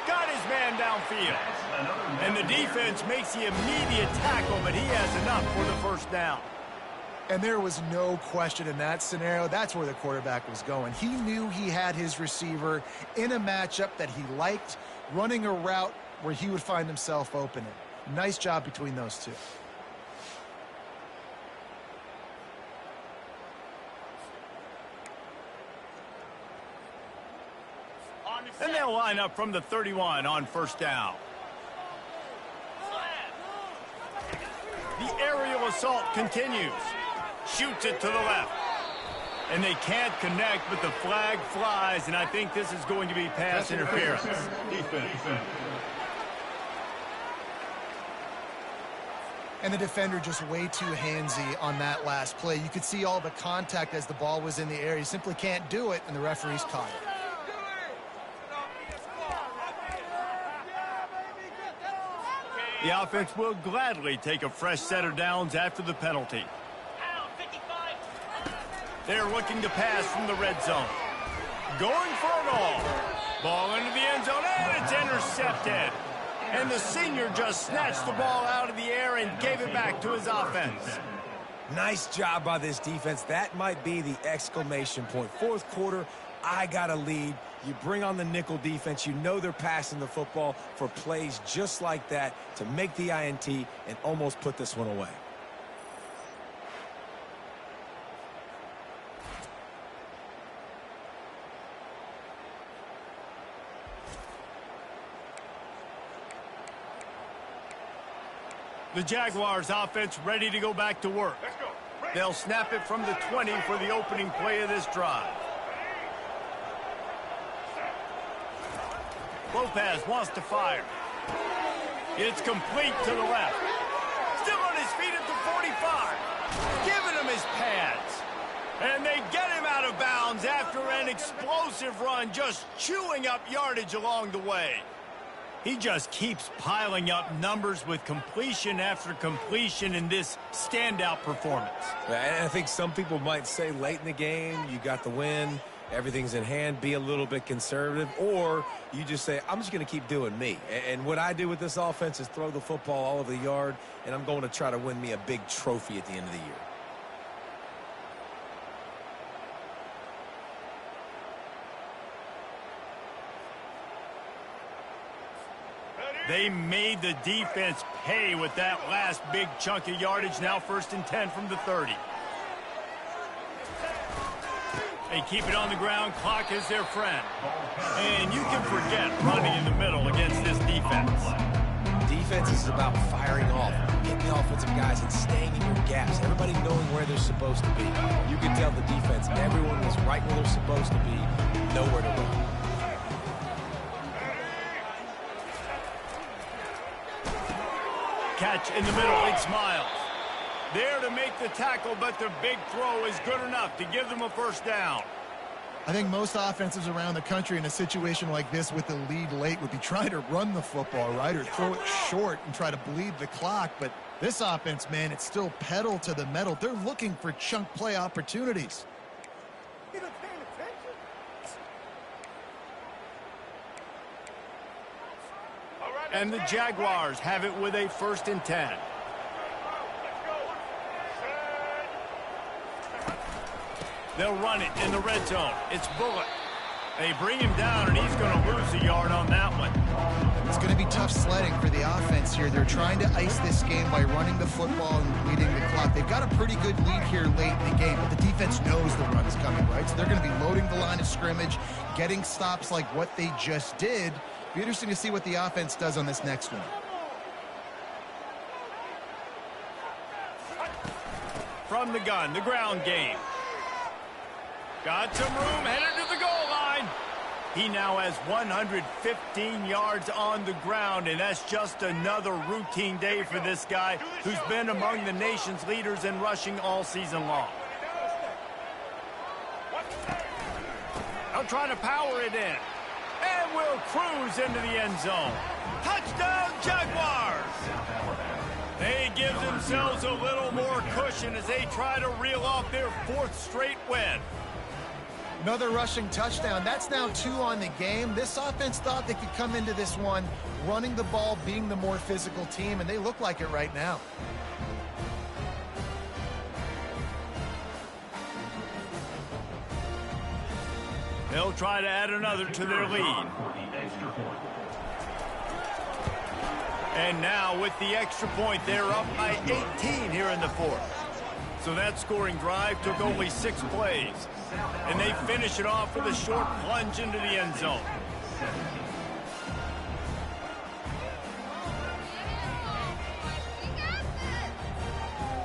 Got his man downfield. And the defense makes the immediate tackle, but he has enough for the first down. And there was no question in that scenario. That's where the quarterback was going. He knew he had his receiver in a matchup that he liked, running a route where he would find himself open. Nice job between those two. And they'll line up from the 31 on first down. The aerial assault continues. Shoots it to the left. And they can't connect, but the flag flies, and I think this is going to be pass interference. And the defender just way too handsy on that last play. You could see all the contact as the ball was in the air. He simply can't do it, and the referees caught it. The offense will gladly take a fresh set of downs after the penalty. They're looking to pass from the red zone. Going for it all. Ball into the end zone, and it's intercepted. And the senior just snatched the ball out of the air and gave it back to his offense. Nice job by this defense. That might be the exclamation point. 4th quarter, I got a lead. You bring on the nickel defense. You know they're passing the football for plays just like that to make the INT and almost put this one away. The Jaguars offense ready to go back to work. They'll snap it from the 20 for the opening play of this drive. Lopez wants to fire. It's complete to the left. Still on his feet at the 45. Giving him his pads. And they get him out of bounds after an explosive run, just chewing up yardage along the way. He just keeps piling up numbers with completion after completion in this standout performance. And I think some people might say late in the game, you got the win, everything's in hand, be a little bit conservative, or you just say, I'm just going to keep doing me. And what I do with this offense is throw the football all over the yard, and I'm going to try to win me a big trophy at the end of the year. They made the defense pay with that last big chunk of yardage. Now 1st and 10 from the 30. They keep it on the ground. Clock is their friend. And you can forget running in the middle against this defense. Defense is about firing off, hitting the offensive guys and staying in your gaps. Everybody knowing where they're supposed to be. You can tell the defense, everyone was right where they're supposed to be, nowhere to run. Catch in the middle, it's Miles. There to make the tackle, but the big throw is good enough to give them a first down. I think most offenses around the country in a situation like this with the lead late would be trying to run the football, right, or throw it short and try to bleed the clock. But this offense, man, it's still pedal to the metal. They're looking for chunk play opportunities. And the Jaguars have it with a 1st and 10. They'll run it in the red zone. It's Bullock. They bring him down, and he's going to lose a yard on that one. It's going to be tough sledding for the offense here. They're trying to ice this game by running the football and leading the clock. They've got a pretty good lead here late in the game, but the defense knows the run's coming, right? So they're going to be loading the line of scrimmage, getting stops like what they just did. Be interesting to see what the offense does on this next one. From the gun, the ground game. Got some room, headed to the goal line. He now has 115 yards on the ground, and that's just another routine day for this guy who's been among the nation's leaders in rushing all season long. They'll try to power it in, and will cruise into the end zone. Touchdown, Jaguars! They give themselves a little more cushion as they try to reel off their 4th straight win. Another rushing touchdown. That's now 2 on the game. This offense thought they could come into this one running the ball, being the more physical team, and they look like it right now. They'll try to add another to their lead. And now with the extra point, they're up by 18 here in the 4th. So that scoring drive took only 6 plays. And they finish it off with a short plunge into the end zone.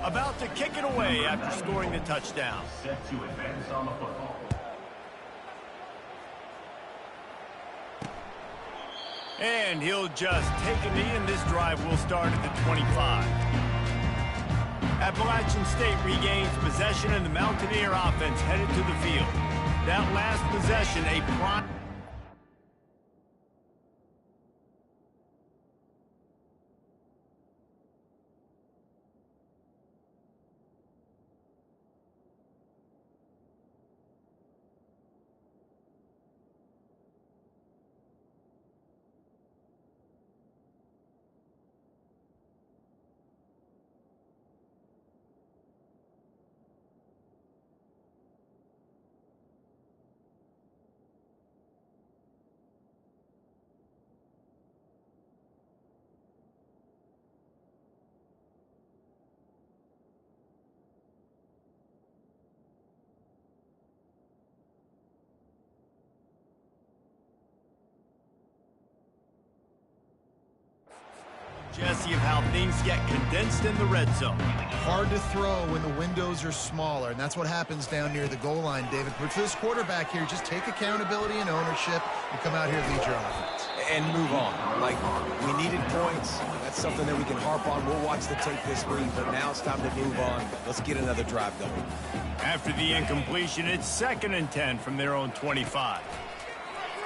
About to kick it away after scoring the touchdown. Set to advance on the football. And he'll just take a knee, and this drive will start at the 25. Appalachian State regains possession, and the Mountaineer offense headed to the field. That last possession, a prime... Jesse, of how things get condensed in the red zone. Hard to throw when the windows are smaller, and that's what happens down near the goal line, David. But for this quarterback here, just take accountability and ownership and come out here and lead your offense. And move on. Like, we needed points. That's something that we can harp on. We'll watch the tape this week, but now it's time to move on. Let's get another drive going. After the incompletion, it's 2nd and 10 from their own 25.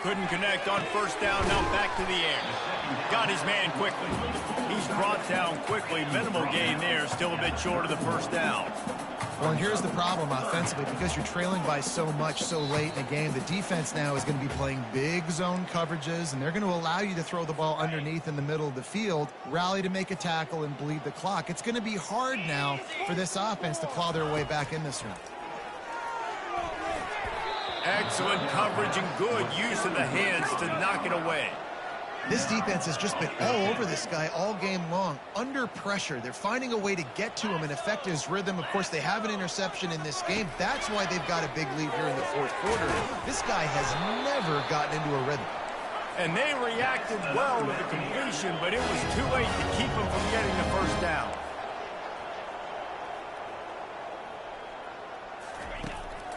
Couldn't connect on first down, now back to the air. Got his man quickly. He's brought down quickly. Minimal gain there, still a bit short of the first down. Well, and here's the problem offensively, because you're trailing by so much so late in the game, the defense now is going to be playing big zone coverages, and they're going to allow you to throw the ball underneath in the middle of the field, rally to make a tackle, and bleed the clock. It's going to be hard now for this offense to claw their way back in this one. Excellent coverage and good use of the hands to knock it away. This defense has just been all over this guy all game long. Under pressure, they're finding a way to get to him and affect his rhythm. Of course, they have an interception in this game. That's why they've got a big lead here in the 4th quarter. This guy has never gotten into a rhythm. And they reacted well to the completion, but it was too late to keep him from getting the first down.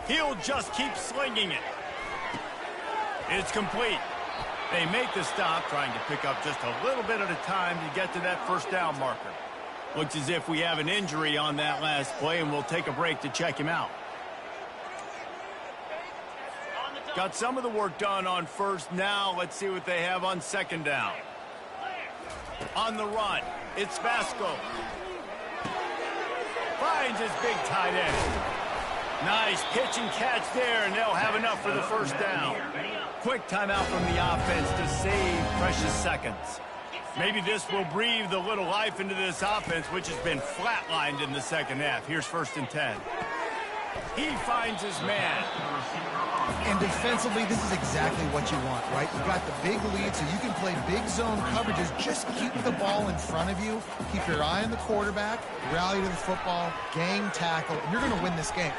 He'll just keep slinging it. It's complete. They make the stop, trying to pick up just a little bit at a time to get to that first down marker. Looks as if we have an injury on that last play, and we'll take a break to check him out. Got some of the work done on first. Now let's see what they have on 2nd down. On the run, it's Vasco. Finds his big tight end. Nice pitch and catch there, and they'll have enough for the first down. Quick timeout from the offense to save precious seconds. Maybe this will breathe a little life into this offense, which has been flatlined in the second half. Here's 1st and 10. He finds his man. And defensively, this is exactly what you want, right? You've got the big lead, so you can play big zone coverages. Just keep the ball in front of you. Keep your eye on the quarterback. Rally to the football. Gang tackle. And you're going to win this game.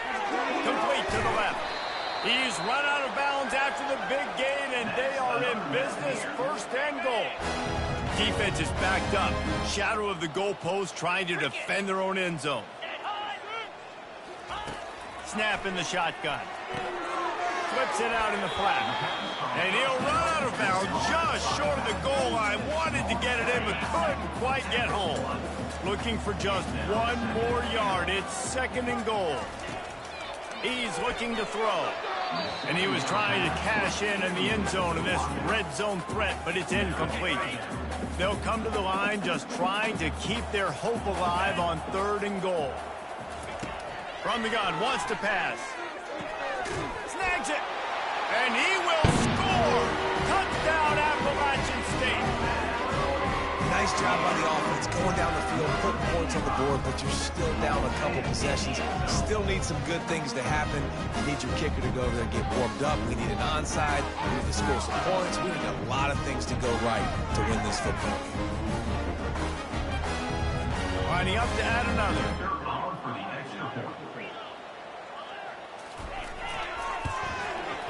Complete to the left. He's run out of bounds after the big gain, and they are in business. First and goal. Defense is backed up. Shadow of the goalpost trying to defend their own end zone. Snap in the shotgun. Flips it out in the flat. And he'll run out of bounds just short of the goal line. Wanted to get it in, but couldn't quite get home. Looking for just one more yard. It's second and goal. He's looking to throw. And he was trying to cash in the end zone in this red zone threat, but it's incomplete. They'll come to the line just trying to keep their hope alive on third and goal. From the gun, wants to pass. Snags it. And he will score. Touchdown, Appalachian State. Nice job by the offense going down the field, putting points on the board, but you're still down a couple possessions. Still need some good things to happen. You need your kicker to go over there and get warmed up. We need an onside. We need to score some points. We need a lot of things to go right to win this football game. Lining up to add another.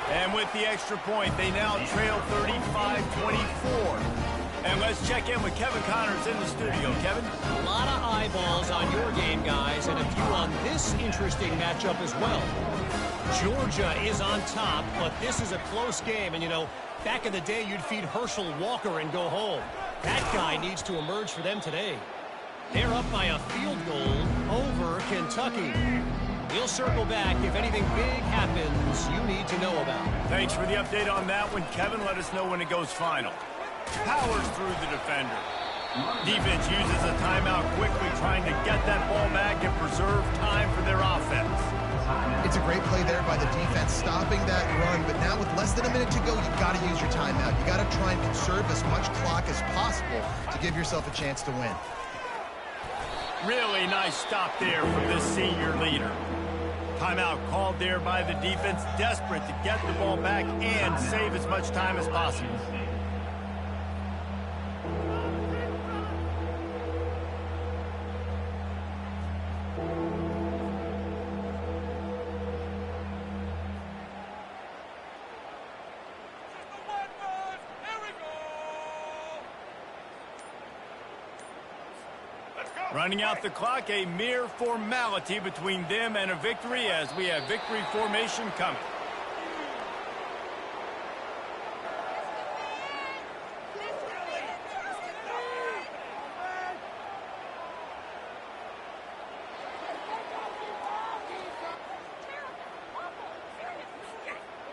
And with the extra point, they now trail 35-24. And let's check in with Kevin Connors in the studio. Kevin? A lot of eyeballs on your game, guys, and a few on this interesting matchup as well. Georgia is on top, but this is a close game. And, you know, back in the day, you'd feed Herschel Walker and go home. That guy needs to emerge for them today. They're up by a field goal over Kentucky. We'll circle back if anything big happens you need to know about. Thanks for the update on that one, Kevin. Let us know when it goes final. Powers through the defender. Defense uses a timeout quickly, trying to get that ball back and preserve time for their offense. It's a great play there by the defense, stopping that run. But now with less than a minute to go, you've got to use your timeout. You've got to try and conserve as much clock as possible to give yourself a chance to win. Really nice stop there from this senior leader. Timeout called there by the defense, desperate to get the ball back and save as much time as possible. Running out the clock, a mere formality between them and a victory as we have victory formation coming.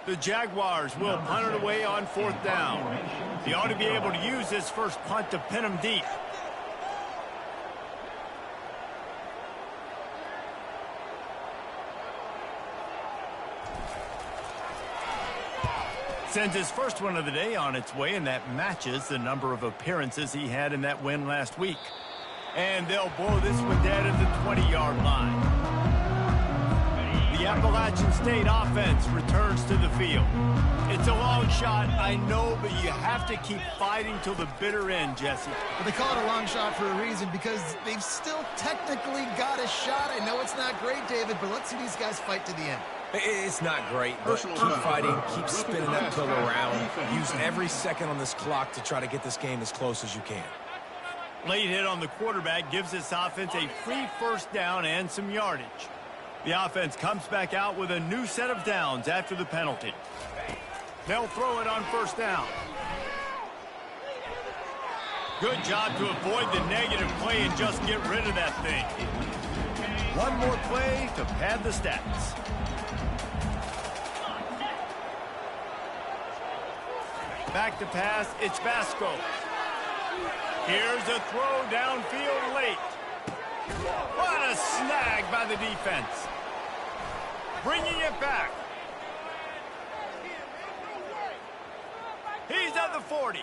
The Jaguars will punt it away on fourth down. They ought to be able to use this first punt to pin them deep. Sends his first one of the day on its way, and that matches the number of appearances he had in that win last week. And they'll blow this one dead at the 20-yard line. The Appalachian State offense returns to the field. It's a long shot, I know, but you have to keep fighting till the bitter end, Jesse. But they call it a long shot for a reason, because they've still technically got a shot. I know it's not great, David, but let's see these guys fight to the end. It's not great, but keep fighting, keep spinning that pillow around. Use every second on this clock to try to get this game as close as you can. Late hit on the quarterback gives this offense a free first down and some yardage. The offense comes back out with a new set of downs after the penalty. They'll throw it on first down. Good job to avoid the negative play and just get rid of that thing. One more play to pad the stats. Back to pass, it's Vasco. Here's a throw downfield late. What a snag by the defense. Bringing it back. He's at the 40.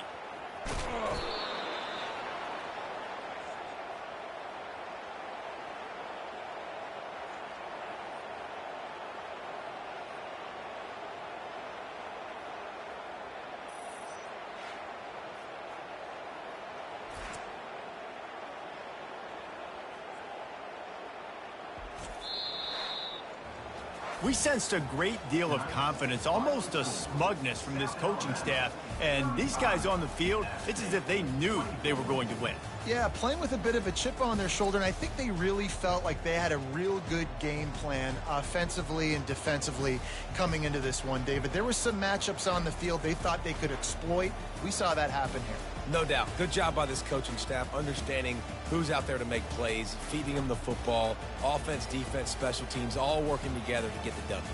We sensed a great deal of confidence, almost a smugness from this coaching staff. And these guys on the field, it's as if they knew they were going to win. Yeah, playing with a bit of a chip on their shoulder, and I think they really felt like they had a real good game plan offensively and defensively coming into this one, David. There were some matchups on the field they thought they could exploit. We saw that happen here. No doubt. Good job by this coaching staff, understanding who's out there to make plays, feeding them the football, offense, defense, special teams, all working together to get the W.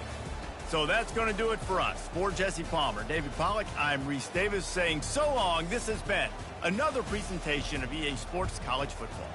So that's going to do it for us. For Jesse Palmer, David Pollack, I'm Reese Davis saying so long. This has been another presentation of EA Sports College Football.